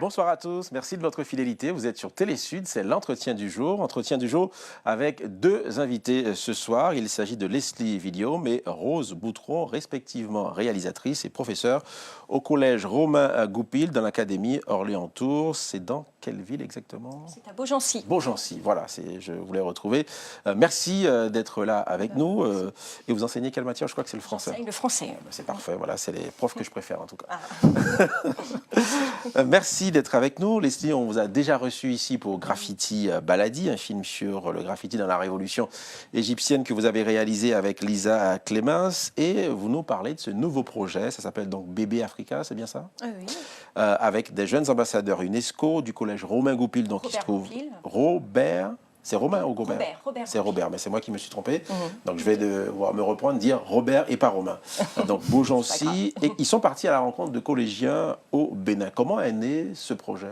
Bonsoir à tous, merci de votre fidélité. Vous êtes sur Télésud, c'est l'entretien du jour. Entretien du jour avec deux invités ce soir. Il s'agit de Leslie Villaume et Rose Boutron, respectivement réalisatrice et professeure au collège Romain Goupil dans l'académie Orléans-Tours. C'est dans quelle ville exactement? C'est à Beaugency. Beaugency, voilà, je voulais retrouver. Merci d'être là avec nous. Et vous enseignez quelle matière? Je crois que c'est le français. J'enseigne le français. C'est parfait, voilà, c'est les profs que je préfère en tout cas. Ah. Merci d'être avec nous. Leslie, on vous a déjà reçu ici pour Graffiti Baladi, un film sur le graffiti dans la révolution égyptienne que vous avez réalisé avec Lisa Clemens. Et vous nous parlez de ce nouveau projet, ça s'appelle donc Bébé Africa, c'est bien ça? Oui. Avec des jeunes ambassadeurs UNESCO du collège Romain Goupil, donc qui se trouve Robert. C'est Romain ou Robert? Robert. C'est Robert, mais c'est moi qui me suis trompé. Donc je vais devoir me reprendre, dire Robert et pas Romain. Donc Beaugency, et ils sont partis à la rencontre de collégiens au Bénin. Comment est né ce projet?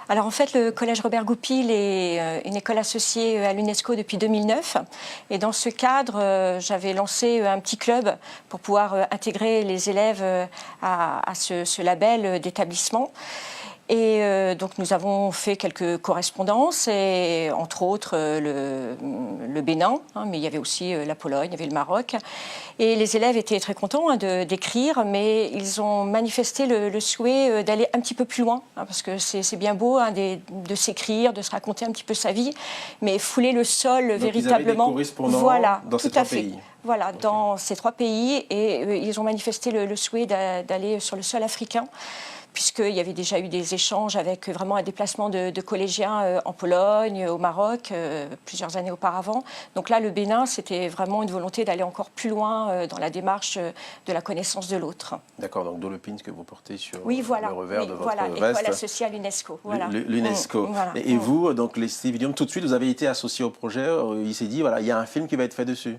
Alors en fait, le collège Robert Goupil est une école associée à l'UNESCO depuis 2009. Et dans ce cadre, j'avais lancé un petit club pour pouvoir intégrer les élèves à ce label d'établissement. Et donc nous avons fait quelques correspondances, et entre autres le Bénin, mais il y avait aussi la Pologne, il y avait le Maroc. Et les élèves étaient très contents d'écrire, mais ils ont manifesté le souhait d'aller un petit peu plus loin, parce que c'est bien beau de s'écrire, de se raconter un petit peu sa vie, mais fouler le sol donc véritablement. Ils avaient des correspondants voilà, dans ces trois pays. Voilà, okay. Dans ces trois pays, et ils ont manifesté le souhait d'aller sur le sol africain, puisqu'il y avait déjà eu des échanges avec vraiment un déplacement de collégiens en Pologne, au Maroc, plusieurs années auparavant. Donc là, le Bénin, c'était vraiment une volonté d'aller encore plus loin dans la démarche de la connaissance de l'autre. D'accord, donc d'où le pin que vous portez sur le revers de votre veste. Voilà, école associée à l'UNESCO. Voilà. L'UNESCO. Voilà. Et vous, donc Leslie Villaume, tout de suite, vous avez été associé au projet. Il s'est dit, voilà, il y a un film qui va être fait dessus.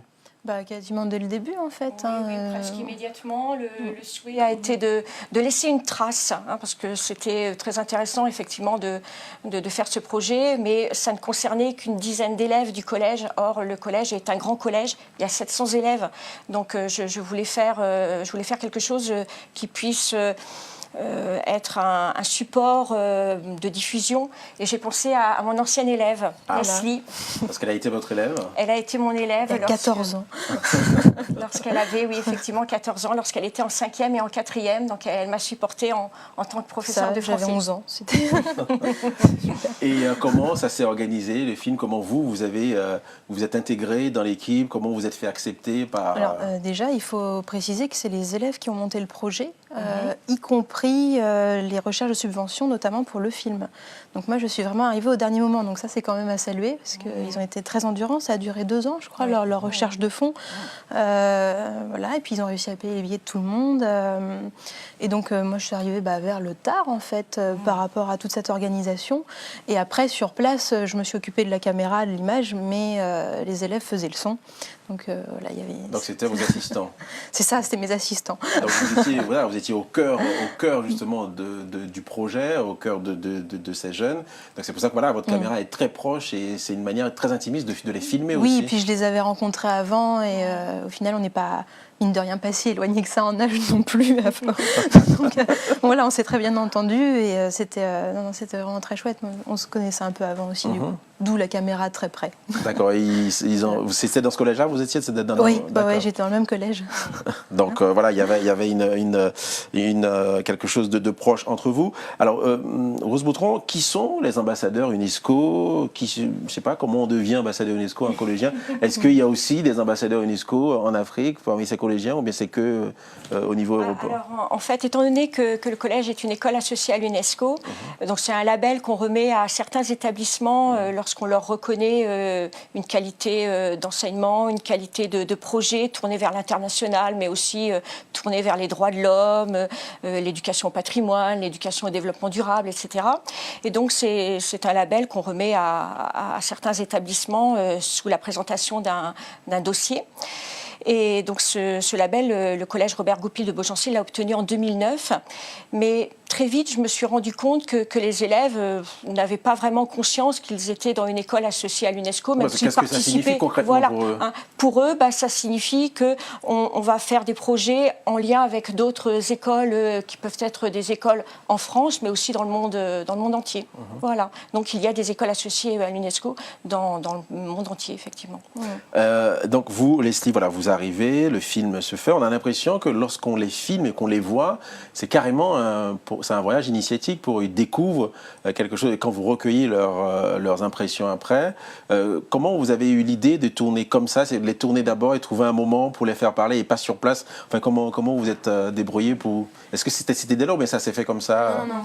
Quasiment dès le début, en fait. Oui, presque immédiatement. Le souhait a été de laisser une trace, parce que c'était très intéressant, effectivement, de faire ce projet, mais ça ne concernait qu'une dizaine d'élèves du collège. Or, le collège est un grand collège, il y a 700 élèves. Donc, je voulais faire quelque chose qui puisse être un support de diffusion. Et j'ai pensé à mon ancienne élève, Leslie. Parce qu'elle a été votre élève? Elle a été mon élève. Elle a 14 ans. Lorsqu'elle avait, oui, effectivement, 14 ans, lorsqu'elle était en 5e et en 4e. Donc, elle m'a supportée en tant que professeure de français. J'avais 11 ans. Et comment ça s'est organisé, le film? Comment vous êtes intégré dans l'équipe? Comment vous êtes fait accepter par... Alors, déjà, il faut préciser que c'est les élèves qui ont monté le projet, y compris les recherches de subventions, notamment pour le film. Donc moi, je suis vraiment arrivée au dernier moment. Donc ça, c'est quand même à saluer, parce qu'ils ont été très endurants. Ça a duré 2 ans, je crois, leur recherche de fonds. Voilà, et puis ils ont réussi à payer les billets de tout le monde. Et donc, moi, je suis arrivée vers le tard, en fait, par rapport à toute cette organisation. Et après, sur place, je me suis occupée de la caméra, de l'image, mais les élèves faisaient le son. Donc, voilà, il y avait... Donc, c'était vos assistants? C'est ça, c'était mes assistants. Donc, vous étiez au cœur justement du projet, au cœur de ces jeunes. Donc, c'est pour ça que votre caméra est très proche, et c'est une manière très intimiste de les filmer aussi. Oui, et puis je les avais rencontrés avant, et au final, on n'est pas... mine de rien, pas si éloigné que ça en âge non plus. Donc, voilà, on s'est très bien entendus, et c'était vraiment très chouette. On se connaissait un peu avant aussi, du coup. D'où la caméra très près. D'accord. C'était dans ce collège-là, vous étiez dans Oui, j'étais dans le même collège. Donc voilà, il y avait quelque chose de proche entre vous. Alors, Rose Boutron, qui sont les ambassadeurs UNESCO? Je ne sais pas comment on devient ambassadeur UNESCO, un collégien. Est-ce qu'il y a aussi des ambassadeurs UNESCO en Afrique parmi ces collégiens, ou bien c'est que au niveau européen? Alors, en fait, étant donné que le collège est une école associée à l'UNESCO, donc c'est un label qu'on remet à certains établissements lorsqu'on leur reconnaît une qualité d'enseignement, une qualité de projet tournée vers l'international, mais aussi tournée vers les droits de l'homme, l'éducation au patrimoine, l'éducation au développement durable, etc. Et donc, c'est un label qu'on remet à certains établissements sous la présentation d'un dossier. Et donc ce label, le collège Robert Goupil de Beaugency l'a obtenu en 2009. Mais très vite, je me suis rendu compte que les élèves n'avaient pas vraiment conscience qu'ils étaient dans une école associée à l'UNESCO, même s'ils participaient. Qu'est-ce que ça signifie concrètement pour eux? Pour eux, ça signifie qu'on va faire des projets en lien avec d'autres écoles qui peuvent être des écoles en France, mais aussi dans le monde entier. Voilà. Donc il y a des écoles associées à l'UNESCO dans le monde entier, effectivement. Donc vous, Leslie, voilà, vous arrivez, le film se fait. On a l'impression que lorsqu'on les filme et qu'on les voit, c'est carrément c'est un voyage initiatique pour eux. Ils découvrent quelque chose. Et quand vous recueillez leurs impressions après, comment vous avez eu l'idée de tourner comme ça? C'est de les tourner d'abord et trouver un moment pour les faire parler et pas sur place. Enfin, comment vous êtes débrouillé pour... Est-ce que c'était dès lors, mais ça s'est fait comme ça? Non,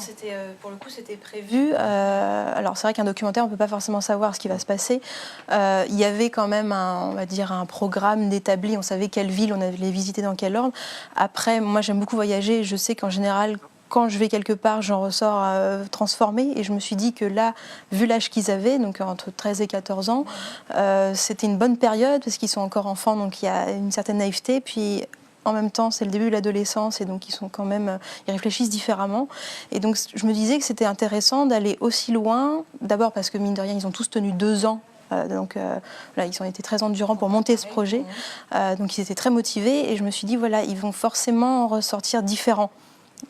pour le coup, c'était prévu. Alors, c'est vrai qu'un documentaire, on ne peut pas forcément savoir ce qui va se passer. Il y avait quand même on va dire, un programme d'établi. On savait quelle ville on allait visiter, dans quel ordre. Après, moi, j'aime beaucoup voyager. Je sais qu'en général, quand je vais quelque part, j'en ressors transformée. Et je me suis dit que là, vu l'âge qu'ils avaient, donc entre 13 et 14 ans, c'était une bonne période parce qu'ils sont encore enfants, donc il y a une certaine naïveté. Puis en même temps, c'est le début de l'adolescence et donc ils réfléchissent différemment. Et donc je me disais que c'était intéressant d'aller aussi loin. D'abord parce que mine de rien, ils ont tous tenu 2 ans. Voilà, ils ont été très endurants pour monter ce projet. Donc ils étaient très motivés et je me suis dit, voilà, ils vont forcément ressortir différents.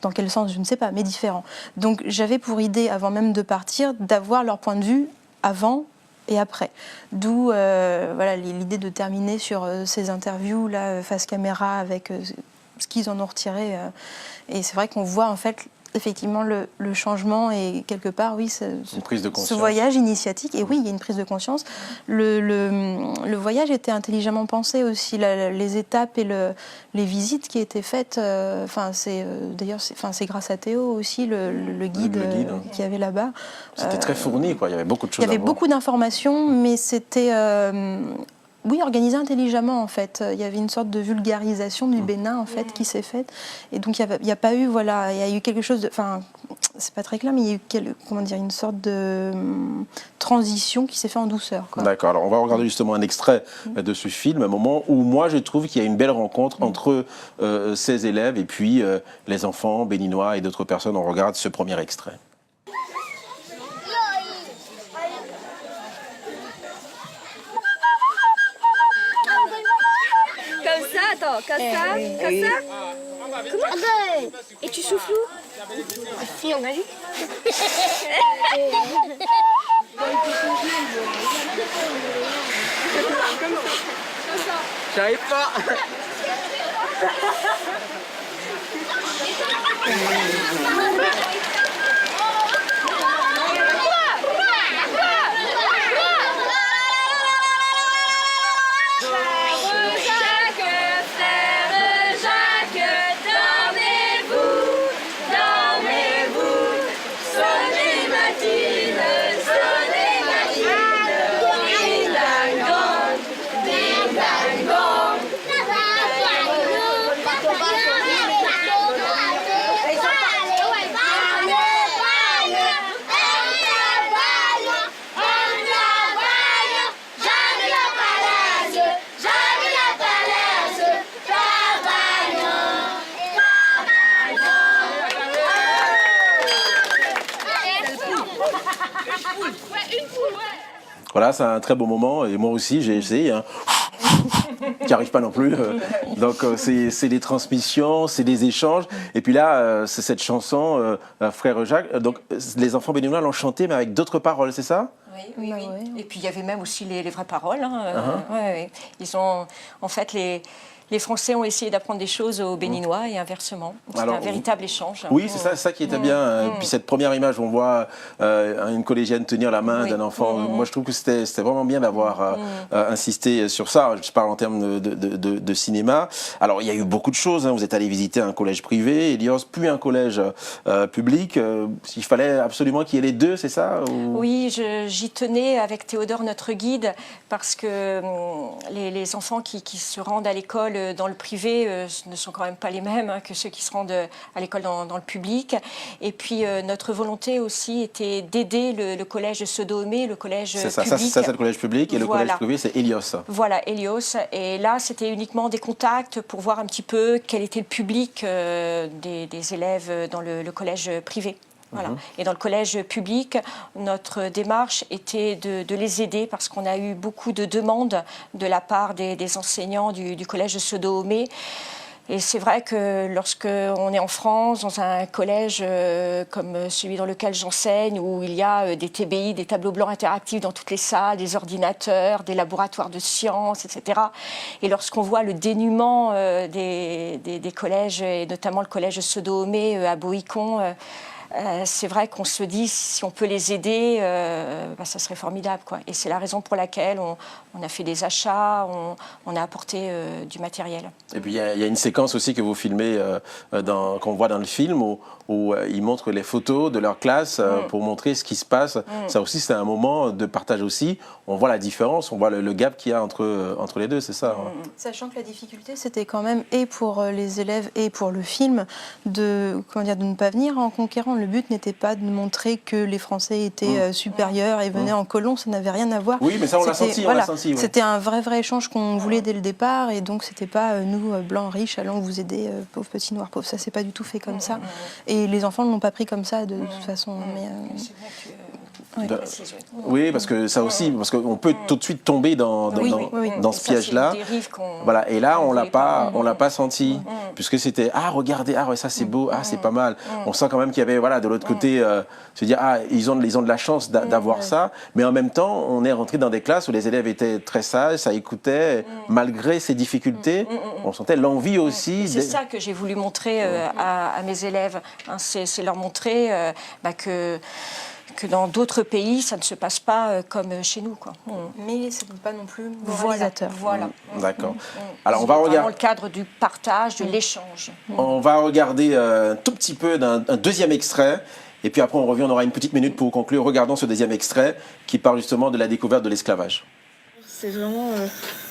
Dans quel sens, je ne sais pas, mais différents. Donc j'avais pour idée, avant même de partir, d'avoir leur point de vue avant et après. D'où voilà, l'idée de terminer sur ces interviews là, face caméra avec ce qu'ils en ont retiré. Et c'est vrai qu'on voit en fait effectivement le changement et quelque part, oui, une prise de conscience. Ce voyage initiatique. Et oui, il y a une prise de conscience. Le voyage était intelligemment pensé aussi. Les étapes et les visites qui étaient faites, d'ailleurs, c'est grâce à Théo aussi, le guide qu'il y avait là-bas. C'était très fourni, quoi. Il y avait beaucoup de choses. Il y avait beaucoup d'informations, mais c'était... oui, organisé intelligemment en fait. Il y avait une sorte de vulgarisation du Bénin en fait qui s'est faite. Et donc il n'y a pas eu, voilà, il y a eu quelque chose de... Enfin, c'est pas très clair, mais il y a eu une sorte de transition qui s'est faite en douceur. D'accord, alors on va regarder justement un extrait de ce film, un moment où moi je trouve qu'il y a une belle rencontre entre ces élèves et puis les enfants béninois et d'autres personnes. On regarde ce premier extrait. Attends, comme ça. Comment? Et tu souffles où? Si, on a vu. J'arrive pas. Voilà, c'est un très beau moment et moi aussi j'ai essayé, qui n'arrive pas non plus. Donc c'est des transmissions, c'est des échanges. Et puis là, c'est cette chanson, Frère Jacques. Donc les enfants béninois l'ont chantée mais avec d'autres paroles, c'est ça? Oui. Et puis il y avait même aussi les vraies paroles. Ils ont, en fait, les Français ont essayé d'apprendre des choses aux Béninois et inversement. C'est un véritable échange. Oui, c'est ça qui était bien. Puis cette première image, on voit une collégienne tenir la main d'un enfant. Moi, je trouve que c'était vraiment bien d'avoir insisté sur ça. Je parle en termes de cinéma. Alors, il y a eu beaucoup de choses. Vous êtes allé visiter un collège privé, Elios, puis un collège public. Il fallait absolument qu'il y ait les deux, c'est ça? Oui, j'y tenais avec Théodore, notre guide, parce que les enfants qui se rendent à l'école dans le privé ne sont quand même pas les mêmes que ceux qui se rendent à l'école dans le public. Et puis notre volonté aussi était d'aider le collège de Sodomé, le collège public. Ça c'est le collège public, et le collège privé c'est Hélios. Voilà, Hélios. Et là, c'était uniquement des contacts pour voir un petit peu quel était le public des élèves dans le collège privé. Voilà. Et dans le collège public, notre démarche était de les aider parce qu'on a eu beaucoup de demandes de la part des enseignants du collège de Sodomé. Et c'est vrai que lorsqu'on est en France, dans un collège comme celui dans lequel j'enseigne, où il y a des TBI, des tableaux blancs interactifs dans toutes les salles, des ordinateurs, des laboratoires de sciences, etc. Et lorsqu'on voit le dénuement des collèges, et notamment le collège de Sodomé à Boïcon, c'est vrai qu'on se dit, si on peut les aider, ça serait formidable, quoi. Et c'est la raison pour laquelle on a fait des achats, on a apporté du matériel. Et puis il y a une séquence aussi que vous filmez, qu'on voit dans le film, où ils montrent les photos de leur classe pour montrer ce qui se passe. Ça aussi, c'est un moment de partage aussi. On voit la différence, on voit le gap qu'il y a entre les deux, c'est ça. Sachant que la difficulté, c'était quand même, et pour les élèves et pour le film, de ne pas venir en conquérant. Le but n'était pas de montrer que les Français étaient supérieurs et venaient en colons, ça n'avait rien à voir. Oui, mais ça, on l'a senti. Voilà, ouais. C'était un vrai échange qu'on voulait dès le départ, et donc c'était pas nous, blancs riches, allons vous aider, pauvres petits noirs pauvres. Ça, c'est pas du tout fait comme ça. Et les enfants ne l'ont pas pris comme ça, de toute façon. Mais, oui, parce que ça aussi, parce qu'on peut tout de suite tomber dans ce piège-là. Voilà, et là, on l'a pas senti, puisque c'était regardez, ouais, ça c'est beau, c'est pas mal. On sent quand même qu'il y avait de l'autre côté, se dire ils ont de la chance d'avoir ça, mais en même temps, on est rentré dans des classes où les élèves étaient très sages, ça écoutait, malgré ces difficultés, on sentait l'envie aussi. C'est ça que j'ai voulu montrer à mes élèves, c'est leur montrer que dans d'autres pays, ça ne se passe pas comme chez nous, quoi. Mais ce n'est pas non plus moralisateur. Voilà. D'accord. Alors, on va regarder. Dans le cadre du partage, de l'échange. On va regarder un tout petit peu d'un deuxième extrait. Et puis après, on revient, on aura une petite minute pour conclure. Regardons ce deuxième extrait qui parle justement de la découverte de l'esclavage. C'est vraiment...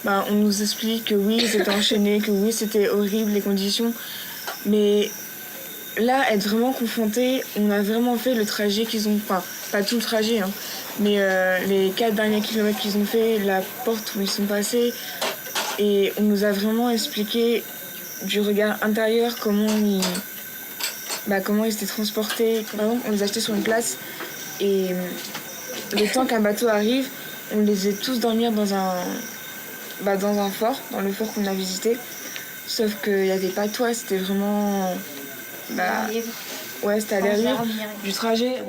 on nous explique que oui, c'était enchaîné, que oui, c'était horrible, les conditions. Mais... là, être vraiment confronté, on a vraiment fait le trajet qu'ils ont... Enfin, pas tout le trajet, mais les 4 derniers kilomètres qu'ils ont fait, la porte où ils sont passés. Et on nous a vraiment expliqué du regard intérieur comment ils étaient transportés. Par exemple, on les achetait sur une place et le temps qu'un bateau arrive, on les faisait tous dormir dans un fort, dans le fort qu'on a visité. Sauf qu'il n'y avait pas de toit, c'était vraiment... c'était à l'arrière du trajet.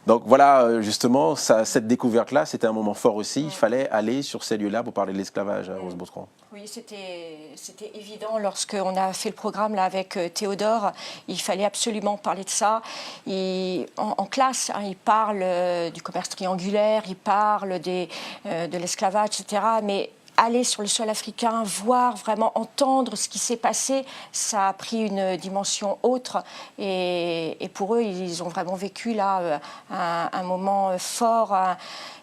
Donc voilà, justement, cette découverte-là, c'était un moment fort aussi. Il fallait aller sur ces lieux-là pour parler de l'esclavage, Rose Boutron. Oui, c'était évident lorsqu'on a fait le programme là, avec Théodore. Il fallait absolument parler de ça. En classe, il parle du commerce triangulaire, il parle de l'esclavage, etc. Mais aller sur le sol africain, voir, vraiment entendre ce qui s'est passé, ça a pris une dimension autre. Et pour eux, ils ont vraiment vécu là un moment fort.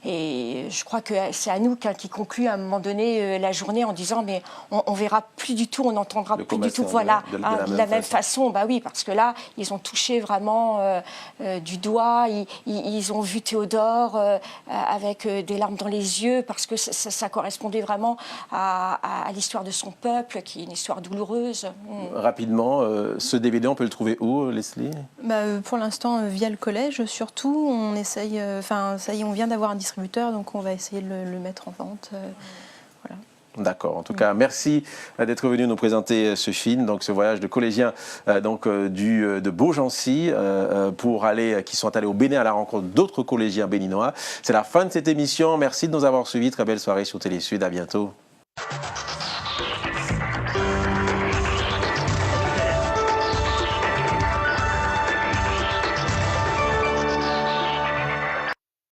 Et je crois que c'est Anouk qui conclut à un moment donné la journée en disant mais on verra plus du tout, on n'entendra plus du tout. Voilà, de la même façon. Bah oui, parce que là, ils ont touché vraiment du doigt. Ils ont vu Théodore avec des larmes dans les yeux parce que ça correspondait vraiment à l'histoire de son peuple, qui est une histoire douloureuse. Rapidement, ce DVD, on peut le trouver où, Leslie ? Pour l'instant, via le collège, surtout. On essaye, ça y est, on vient d'avoir un distributeur, donc on va essayer de le mettre en vente. Voilà. D'accord. En tout cas, merci d'être venu nous présenter ce film, donc ce voyage de collégiens de Beaugency qui sont allés au Bénin à la rencontre d'autres collégiens béninois. C'est la fin de cette émission. Merci de nous avoir suivis. Très belle soirée sur Télé Sud. À bientôt.